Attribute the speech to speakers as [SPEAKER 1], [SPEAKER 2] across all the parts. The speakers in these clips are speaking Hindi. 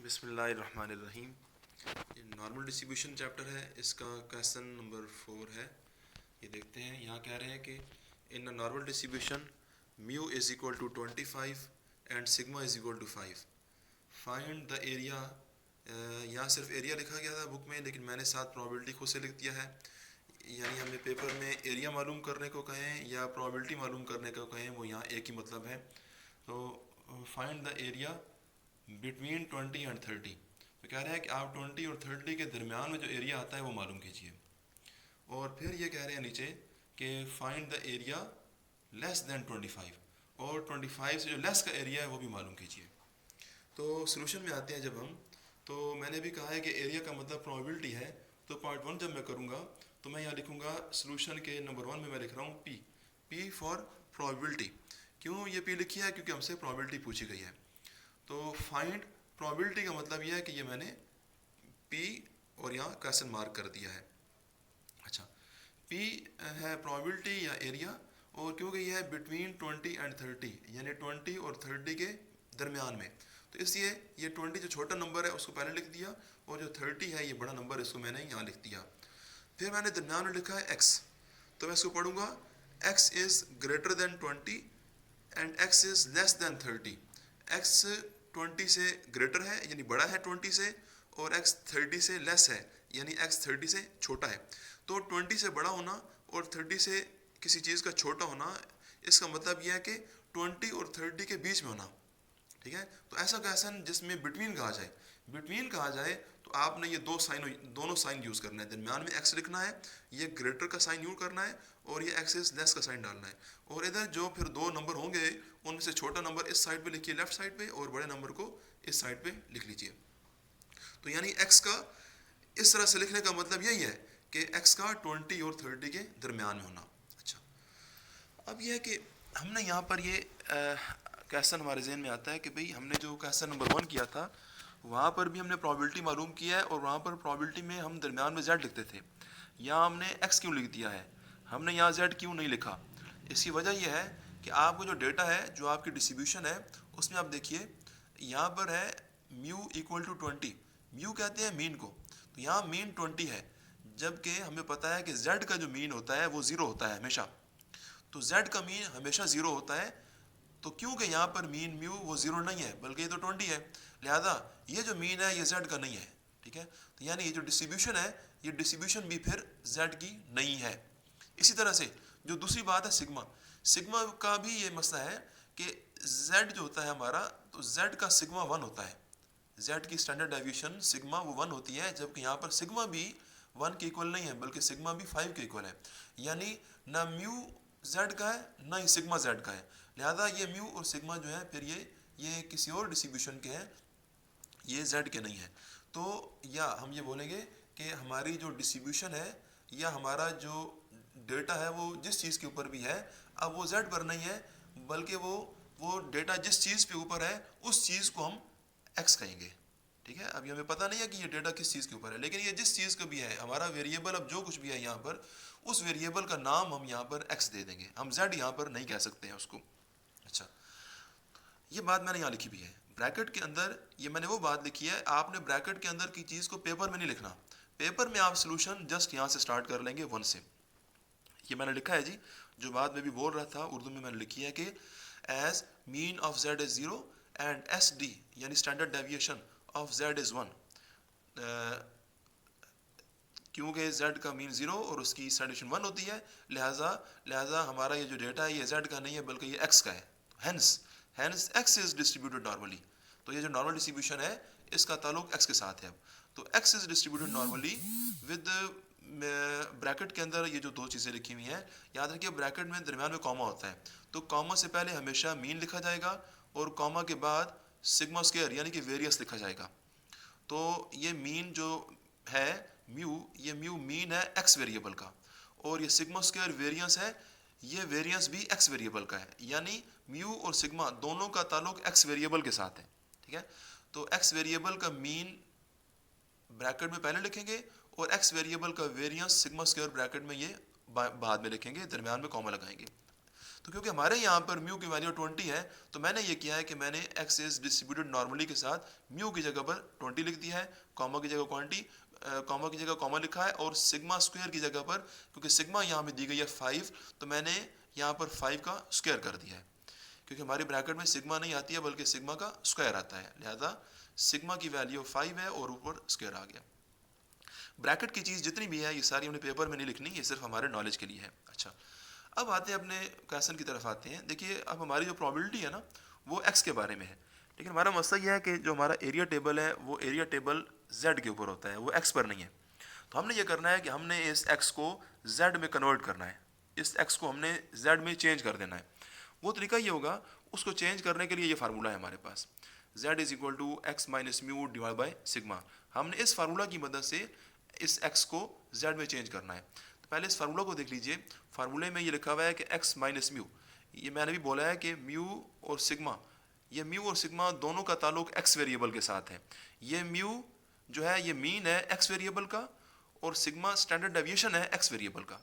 [SPEAKER 1] बिस्मिल्लाहिर्रहमानिर्रहीम। ये नॉर्मल डिस्ट्रीब्यूशन चैप्टर है, इसका क्वेश्चन नंबर 4 है। ये देखते हैं, यहाँ कह रहे हैं कि in a normal distribution mu is equal to 25 and sigma is equal to 5, find the area. यहाँ सिर्फ एरिया लिखा गया था बुक में, लेकिन मैंने साथ प्रोबेबिलिटी खुद से लिख दिया है। यानी हमें पेपर में एरिया मालूम करने को कहें या प्रोबेबिलिटी मालूम करने को कहें, वो यहाँ एक ही मतलब है। तो find the area between 20 and 30। तो कह रहे हैं कि आप 20 और 30 के दरमियान में जो एरिया आता है वो मालूम कीजिए। और फिर ये कह रहे हैं नीचे कि find the area less than 25, और 25 से जो लेस का एरिया है वो भी मालूम कीजिए। तो सोल्यूशन में आते हैं जब हम, तो मैंने भी कहा है कि एरिया का मतलब प्रोबेबिलिटी है। तो पार्ट 1 जब मैं करूँगा तो मैं यहाँ लिखूँगा सोल्यूशन के नंबर 1 में मैं लिख रहा हूँ पी फॉर प्रोबेबिलिटी। क्यों ये पी लिखी है? क्योंकि हमसे प्रोबेबिलिटी पूछी गई है। तो फाइंड प्रोबेबिलिटी का मतलब यह है कि ये मैंने पी और यहाँ क्वेश्चन मार्क कर दिया है। अच्छा, पी है प्रोबेबिलिटी या एरिया, और क्योंकि यह है बिटवीन 20 एंड 30, यानी 20 और 30 के दरमियान में, तो इसलिए ये 20 जो छोटा नंबर है उसको पहले लिख दिया, और जो 30 है ये बड़ा नंबर, इसको मैंने यहाँ लिख दिया। फिर मैंने दरमियान में लिखा है एक्स, तो मैं इसको पढ़ूंगा x is greater than 20 and x is less than 30। X 20 से ग्रेटर है यानी बड़ा है 20 से, और एक्स 30 से लेस है यानी एक्स 30 से छोटा है। तो 20 से बड़ा होना और 30 से किसी चीज़ का छोटा होना, इसका मतलब यह है कि 20 और 30 के बीच में होना। ठीक है, तो ऐसा क्वेश्चन जिसमें बिटवीन कहा जाए, बिटवीन कहा जाए तो आपने ये दोनों साइन यूज़ करना है। दरमियान में एक्स लिखना है, ये ग्रेटर का साइन यूज़ करना है, और ये एक्स इज लेस का साइन डालना है। और इधर जो फिर दो नंबर होंगे उनमें से छोटा नंबर इस साइड पे लिखिए लेफ्ट साइड पे, और बड़े नंबर को इस साइड पे लिख लीजिए। तो यानी एक्स का इस तरह से लिखने का मतलब यही है कि एक्स का 20 और 30 के दरमियान में होना। अच्छा, अब यह है कि हमने यहाँ पर ये क्वेश्चन हमारे जहन में आता है कि भाई हमने जो क्वेश्चन नंबर 1 किया था वहाँ पर भी हमने प्रोबेबिलिटी मालूम किया है, और वहाँ पर प्रोबेबिलिटी में हम दरमियान में जेड लिखते थे। यहाँ हमने एक्स क्यों लिख दिया है, हमने यहाँ जेड क्यों नहीं लिखा? इसकी वजह यह है कि आपको जो डेटा है, जो आपकी डिस्ट्रीब्यूशन है, उसमें आप देखिए यहाँ पर है म्यू इक्वल टू 20। म्यू कहते हैं मीन को, तो यहाँ मीन 20 है, जबकि हमें पता है कि जेड का जो मीन होता है वो 0 होता है हमेशा। तो z का मीन हमेशा 0 होता है। तो क्योंकि यहाँ पर मीन म्यू वो 0 नहीं है, बल्कि ये तो 20 है, लिहाजा ये जो मीन है ये z का नहीं है। ठीक है, तो यानी ये जो डिस्ट्रीब्यूशन है, ये डिस्ट्रीब्यूशन भी फिर z की नहीं है। इसी तरह से जो दूसरी बात है सिग्मा, सिग्मा का भी ये मसला है कि z जो होता है हमारा, तो z का सिग्मा 1 होता है। z की स्टैंडर्ड डेविएशन सिग्मा वो 1 होती है, जबकि यहाँ पर सिग्मा भी 1 के इक्वल नहीं है, बल्कि सिग्मा भी 5 के इक्वल है। यानी ना म्यू z का है ना ही सिग्मा z का है, लिहाजा ये म्यू और सिग्मा जो है फिर ये किसी और डिस्ट्रीब्यूशन के हैं, ये z के नहीं है। तो या हम ये बोलेंगे कि हमारी जो डिस्ट्रीब्यूशन है या हमारा जो डेटा है वो जिस चीज़ के ऊपर भी है, अब वो z पर नहीं है, बल्कि वो डेटा जिस चीज़ पे ऊपर है उस चीज़ को हम x कहेंगे। ठीक है, अभी हमें पता नहीं है कि ये डेटा किस चीज़ के ऊपर है, लेकिन ये जिस चीज़ का भी है हमारा वेरिएबल, अब जो कुछ भी है यहाँ पर, उस वेरिएबल का नाम हम यहाँ पर x दे देंगे, हम z यहाँ पर नहीं कह सकते हैं उसको। अच्छा, ये बात मैंने यहाँ लिखी भी है ब्रैकेट के अंदर, ये मैंने वो बात लिखी है, आपने ब्रैकेट के अंदर की चीज़ को पेपर में नहीं लिखना। पेपर में आप सोल्यूशन जस्ट यहाँ से स्टार्ट कर लेंगे 1 से। ये मैंने लिखा है जी, जो बात मैं भी बोल रहा था उर्दू में मैंने लिखी है कि as mean of z is 0 and S D यानी standard deviation of z is 1। क्योंकि z का मीन 0 और उसकी स्टैंडर्ड 1 होती है, लिहाजा हमारा ये जो डेटा है ये z का नहीं है बल्कि ये x का है। Hence x is distributed normally. तो ये जो नॉर्मल डिस्ट्रीब्यूशन है इसका ताल्लुक x के साथ है। तो x is distributed normally with bracket के अंदर ये जो दो चीज़ें लिखी हुई हैं, याद रखिए ब्रैकेट में दरमियान में कॉमा होता है, तो कॉमा से पहले हमेशा मीन लिखा जाएगा और कॉमा के बाद सिग्मा स्क्वायर यानी कि वेरियस लिखा जाएगा। तो ये मीन जो है म्यू, ये म्यू मीन है x वेरिएबल का, और ये सिग्मा स्क्वायर वेरियंस है, ये वेरियंस भी x वेरिएबल का है, यानी म्यू और सिग्मा दोनों का ताल्लुक x वेरिएबल के साथ है। ठीक है, तो x वेरिएबल का मीन ब्रैकेट में पहले लिखेंगे और x वेरिएबल का वेरियंस सिग्मा स्क्वायर ब्रैकेट में ये बाद में लिखेंगे, दरमियान में कॉमा लगाएंगे। तो क्योंकि हमारे यहाँ पर म्यू की वैल्यू 20 है, तो मैंने ये किया है कि मैंने एक्स इज डिस्ट्रीब्यूटेड नॉर्मली के साथ म्यू की जगह पर 20 लिख दिया है, कॉमा की जगह क्वांटिटी, कॉमा की जगह कॉमा लिखा है, और सिग्मा स्क्वायर की जगह पर, क्योंकि सिग्मा यहाँ में दी गई है 5, तो मैंने यहाँ पर 5 का स्क्वायर कर दिया है, क्योंकि हमारी ब्रैकेट में सिग्मा नहीं आती है बल्कि सिग्मा का स्क्वायर आता है, लिहाजा सिग्मा की वैल्यू 5 है और ऊपर स्क्वायर आ गया। ब्रैकेट की चीज़ जितनी भी है ये सारी हमने पेपर में नहीं लिखनी, ये सिर्फ हमारे नॉलेज के लिए है। अच्छा, अब आते हैं अपने क्वेश्चन की तरफ आते हैं। देखिए अब हमारी जो प्रोबेबिलिटी है ना वो एक्स के बारे में है, लेकिन हमारा मसला यह है कि जो हमारा एरिया टेबल है वो एरिया टेबल जेड के ऊपर होता है, वो एक्स पर नहीं है। तो हमने ये करना है कि हमने इस एक्स को जेड में कन्वर्ट करना है, इस एक्स को हमने जेड में चेंज कर देना है। वो तरीका ये होगा, उसको चेंज करने के लिए ये फार्मूला है हमारे पास, z is equal to x minus mu divide by sigma. हमने इस फार्मूला की मदद से इस x को z में चेंज करना है। तो पहले इस फार्मूला को देख लीजिए, फार्मूले में ये लिखा हुआ है कि x माइनस म्यू, ये मैंने भी बोला है कि म्यू और सिग्मा, ये म्यू और सिग्मा दोनों का ताल्लुक x वेरिएबल के साथ है। ये म्यू जो है ये मीन है x वेरिएबल का, और सिग्मा स्टैंडर्ड डेविएशन है x वेरिएबल का।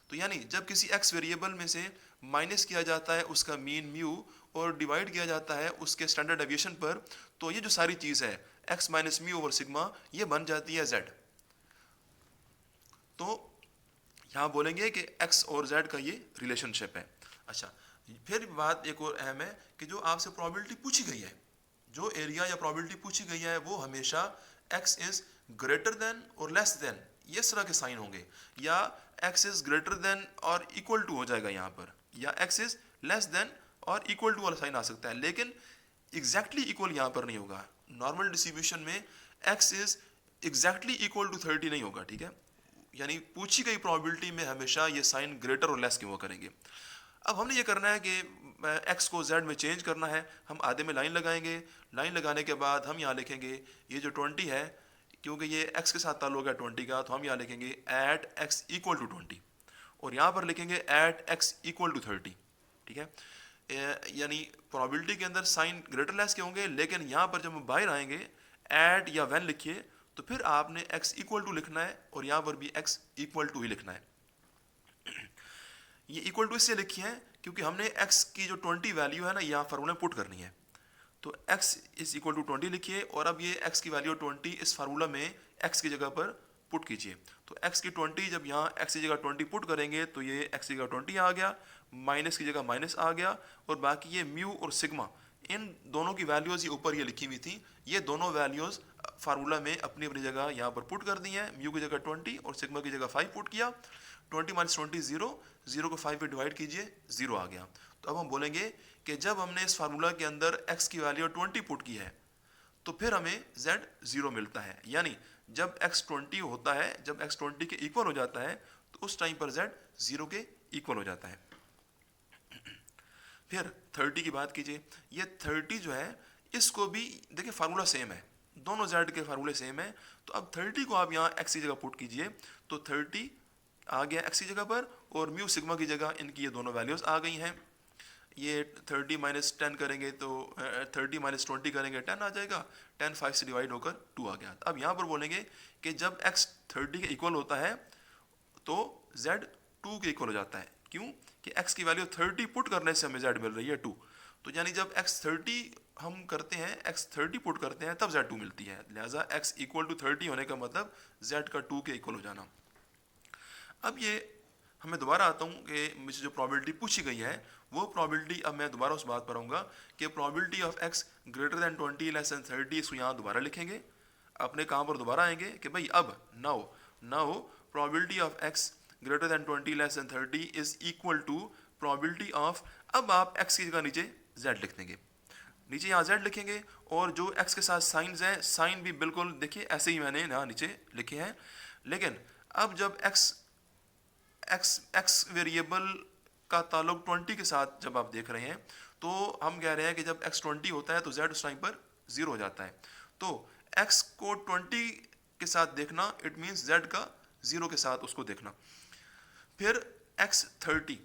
[SPEAKER 1] तो यानी जब किसी x वेरिएबल में से माइनस किया जाता है उसका मीन म्यू और डिवाइड किया जाता है उसके स्टैंडर्ड डेविएशन पर, तो ये जो सारी चीज़ है x minus mu over sigma ये बन जाती है z। तो यहाँ बोलेंगे कि x और z का ये रिलेशनशिप है। अच्छा, फिर बात एक और अहम है कि जो आपसे प्रोबेबिलिटी पूछी गई है, जो एरिया या प्रोबेबिलिटी पूछी गई है वो हमेशा x इज ग्रेटर देन और लेस देन ये तरह के साइन होंगे, या x इज ग्रेटर देन और इक्वल टू हो जाएगा यहाँ पर, या x इज लेस देन और इक्वल टू वाला साइन आ सकता है, लेकिन एग्जैक्टली इक्वल यहाँ पर नहीं होगा। नॉर्मल डिस्ट्रीब्यूशन में x is exactly equal to 30 नहीं होगा, ठीक है, यानी पूछी गई प्रोबेबिलिटी में हमेशा ये साइन ग्रेटर और लेस की वो करेंगे। अब हमने ये करना है कि x को z में चेंज करना है। हम आधे में लाइन लगाएंगे, लाइन लगाने के बाद हम यहाँ लिखेंगे ये जो 20 है, क्योंकि ये x के साथ ताल्लुक है 20 का, तो हम यहाँ लिखेंगे एट x इक्वल टू 20, और यहाँ पर लिखेंगे एट x इक्वल टू 30, ठीक है। यानी प्रोबेबिलिटी के अंदर साइन ग्रेटर लेस के होंगे, लेकिन यहाँ पर जब हम बाहर आएंगे एट या व्हेन लिखिए तो फिर आपने x इक्वल टू लिखना है, और यहाँ पर भी x इक्वल टू ही लिखना है। ये इक्वल टू इससे लिखी है क्योंकि हमने x की जो 20 वैल्यू है ना यहाँ फार्मूला में पुट करनी है, तो x इज इक्वल टू 20 लिखिए, और अब ये x की वैल्यू 20 इस फार्मूला में x की जगह पर पुट कीजिए। तो x की 20 जब यहाँ x की जगह 20 पुट करेंगे तो ये x की जगह 20 आ गया, माइनस की जगह माइनस आ गया, और बाकी ये म्यू और सिग्मा इन दोनों की वैल्यूज़ ये ऊपर ये लिखी हुई थी, ये दोनों वैल्यूज़ फार्मूला में अपनी अपनी जगह यहाँ पर पुट कर दी हैं। म्यू की जगह 20 और सिग्मा की जगह 5 पुट किया, 20 माइनस 20 0, 0 को 5 पे डिवाइड कीजिए 0 आ गया। तो अब हम बोलेंगे कि जब हमने इस फार्मूला के अंदर x की वैल्यू 20 पुट की है तो फिर हमें z 0 मिलता है, यानी जब x 20 होता है, जब x 20 के इक्वल हो जाता है तो उस टाइम पर z 0 के इक्वल हो जाता है। फिर 30 की बात कीजिए, ये 30 जो है इसको भी देखिए फार्मूला सेम है, दोनों z के फार्मूले सेम है। तो अब 30 को आप यहाँ x की जगह पुट कीजिए तो 30 आ गया x की जगह पर, और म्यू सिग्मा की जगह इनकी ये दोनों वैल्यूज़ आ गई हैं। ये 30 माइनस 10 करेंगे तो 30 माइनस 20 करेंगे 10 आ जाएगा, 10 5 से डिवाइड होकर 2 आ गया। अब यहाँ पर बोलेंगे कि जब x 30 के इक्वल होता है तो z 2 के इक्वल हो जाता है, क्यों कि x की वैल्यू 30 पुट करने से हमें z मिल रही है 2, तो यानी जब x 30 हम करते हैं, x 30 पुट करते हैं तब z 2 मिलती है, लिहाजा x इक्वल टू 30 होने का मतलब z का 2 के इक्वल हो जाना। अब ये मैं दोबारा आता हूँ कि मुझे जो प्रोबेबिलिटी पूछी गई है वो प्रोबेबिलिटी, अब मैं दोबारा उस बात पर आऊँगा कि probability of x greater than 20 less than 30, इसको यहाँ दोबारा लिखेंगे, अपने काम पर दोबारा आएंगे कि भाई अब now probability of x greater than 20 less than 30 is equal to probability of, अब आप x की जगह नीचे z लिख देंगे, नीचे यहाँ z लिखेंगे, और जो x के साथ साइंस हैं साइन भी बिल्कुल देखिए ऐसे ही मैंने यहाँ नीचे लिखे हैं। लेकिन अब जब x वेरिएबल का ताल्लुक 20 के साथ जब आप देख रहे हैं तो हम कह रहे हैं कि जब x 20 होता है तो z उस टाइम पर 0 हो जाता है। तो x को 20 के साथ देखना इट मीन्स z का 0 के साथ उसको देखना। फिर x 30,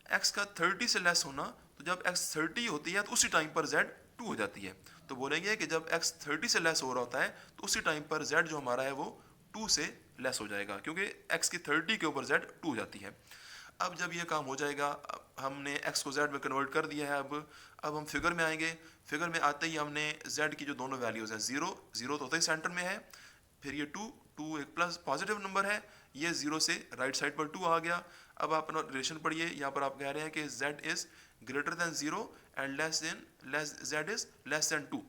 [SPEAKER 1] x का 30 से लेस होना, तो जब x 30 होती है तो उसी टाइम पर z 2 हो जाती है। तो बोलेंगे कि जब x 30 से लेस हो रहा होता है तो उसी टाइम पर z जो हमारा है वो 2 से लेस हो जाएगा, क्योंकि x की 30 के ऊपर z 2 हो जाती है। अब जब ये काम हो जाएगा, हमने x को z में कन्वर्ट कर दिया है। अब हम फिगर में आएंगे। फिगर में आते ही हमने z की जो दोनों वैल्यूज़ हैं, ज़ीरो तो होता ही सेंटर में है, फिर ये टू एक प्लस पॉजिटिव नंबर है, ये ज़ीरो से राइट साइड पर 2 आ गया। अब आप अपना रिलेशन पढ़िए, यहाँ पर आप कह रहे हैं कि z is greater than 0 and z is less than 2,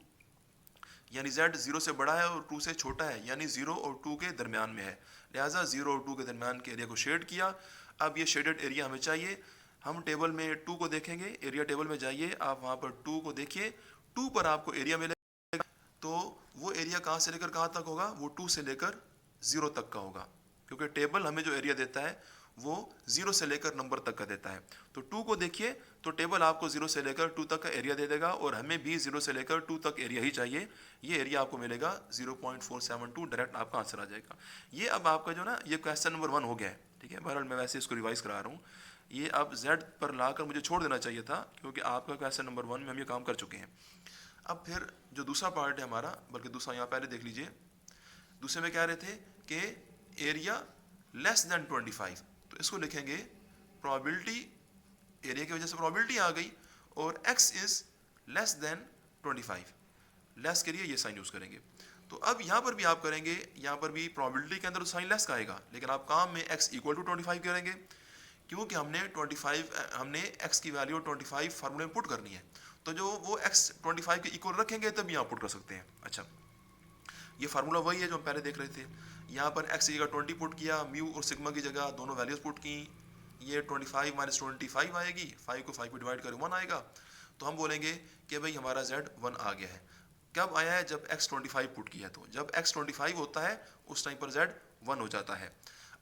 [SPEAKER 1] यानी z 0 से बड़ा है और 2 से छोटा है, यानी 0 और 2 के दरमियान में है। लिहाजा 0 और 2 के दरमियान के एरिया को शेड किया। अब ये शेडेड एरिया हमें चाहिए। हम टेबल में 2 को देखेंगे, एरिया टेबल में जाइए, आप वहाँ पर 2 को देखिए, 2 पर आपको एरिया मिलेगा। तो वो एरिया कहाँ से लेकर कहाँ तक होगा, वो 2 से लेकर 0 तक का होगा, क्योंकि टेबल हमें जो एरिया देता है वो 0 से लेकर नंबर तक का देता है। तो 2 को देखिए, तो टेबल आपको 0 से लेकर 2 तक का एरिया दे देगा, और हमें भी 0 से लेकर 2 तक एरिया ही चाहिए। ये एरिया आपको मिलेगा 0.472, डायरेक्ट आपका आंसर आ जाएगा। ये अब आपका जो ना, ये क्वेश्चन नंबर 1 हो गया है, ठीक है। बहरहाल मैं वैसे इसको रिवाइज करा रहा हूँ। ये अब z पर लाकर मुझे छोड़ देना चाहिए था, क्योंकि आपका क्वेश्चन नंबर 1 में हम ये काम कर चुके हैं। अब फिर जो दूसरा पार्ट है हमारा, बल्कि दूसरा यहाँ पहले देख लीजिए। दूसरे में कह रहे थे कि एरिया लेस देन 25, तो इसको लिखेंगे प्रोबेबिलिटी, एरिया की वजह से प्रोबेबिलिटी आ गई, और x is less than 25, less के लिए ये साइन यूज करेंगे। तो अब यहाँ पर भी आप करेंगे, यहाँ पर भी प्रोबेबिलिटी के अंदर साइन लेस का आएगा, लेकिन आप काम में x इक्वल टू 25 करेंगे, क्योंकि हमने x की वैल्यू 25 फार्मूले में पुट करनी है। तो जो वो x 25 के इक्वल रखेंगे तभी आप पुट कर सकते हैं। अच्छा, ये फार्मूला वही है जो हम पहले देख रहे थे। यहाँ पर x की जगह 20 पुट किया, म्यू और सिग्मा की जगह दोनों वैल्यूज पुट की, ये 25 माइनस 25 आएगी, 5 को 5 पे डिवाइड करें 1 आएगा। तो हम बोलेंगे कि भाई हमारा z 1 आ गया है। कब आया है, जब x 25 पुट किया। तो जब x 25 होता है उस टाइम पर z 1 हो जाता है।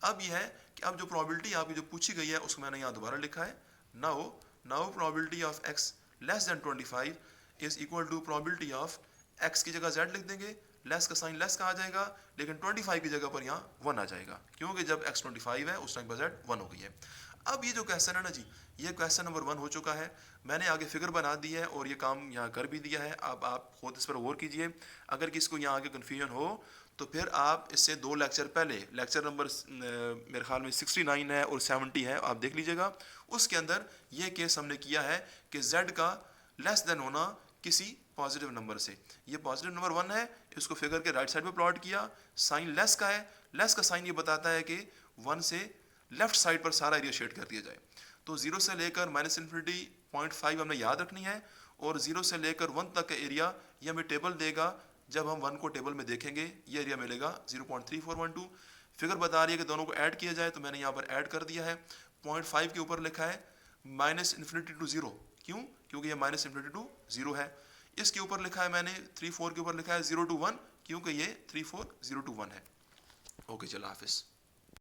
[SPEAKER 1] अब यह है कि अब जो प्रोबेबिलिटी आपकी जो पूछी गई है उसको मैंने यहाँ दोबारा लिखा है। Now probability of x less than 25 is equal to probability of x की जगह z लिख देंगे, लेस का साइन लेस का आ जाएगा, लेकिन 25 की जगह पर यहाँ 1 आ जाएगा, क्योंकि जब x 25 है उस टाइम पर z 1 हो गई है। अब ये जो क्वेश्चन है ना जी, ये क्वेश्चन नंबर 1 हो चुका है। मैंने आगे फिगर बना दी है और ये काम यहाँ कर भी दिया है। अब आप खुद इस पर गौर कीजिए। अगर किसी को यहाँ आगे कन्फ्यूजन हो तो फिर आप इससे 2 लेक्चर पहले, लेक्चर नंबर मेरे ख्याल में 69 है और 70 है, आप देख लीजिएगा। उसके अंदर ये केस हमने किया है कि z का लेस देन होना किसी पॉजिटिव नंबर से। ये पॉजिटिव नंबर 1 है, इसको फिगर के राइट साइड पे प्लॉट किया, साइन लेस का है, लेस का साइन ये बताता है कि 1 से लेफ्ट साइड पर सारा एरिया शेड कर दिया जाए। तो 0 से लेकर माइनस इन्फिनिटी 0.5 हमने याद रखनी है, और 0 से लेकर 1 तक का एरिया ये हमें टेबल देगा। जब हम 1 को टेबल में देखेंगे ये एरिया मिलेगा 0.3412। फिगर बता रही है कि दोनों को ऐड किया जाए, तो मैंने यहाँ पर ऐड कर दिया है। 0.5 के ऊपर लिखा है माइनस इन्फिनिटी टू 0, क्यों, क्योंकि ये माइनस इन्फिनिटी टू 0 है। इसके ऊपर लिखा है मैंने 3 4 के ऊपर लिखा है 0 to 1, क्योंकि ये 3 4 0 to 1 है। ओके, चलो हाफिज़।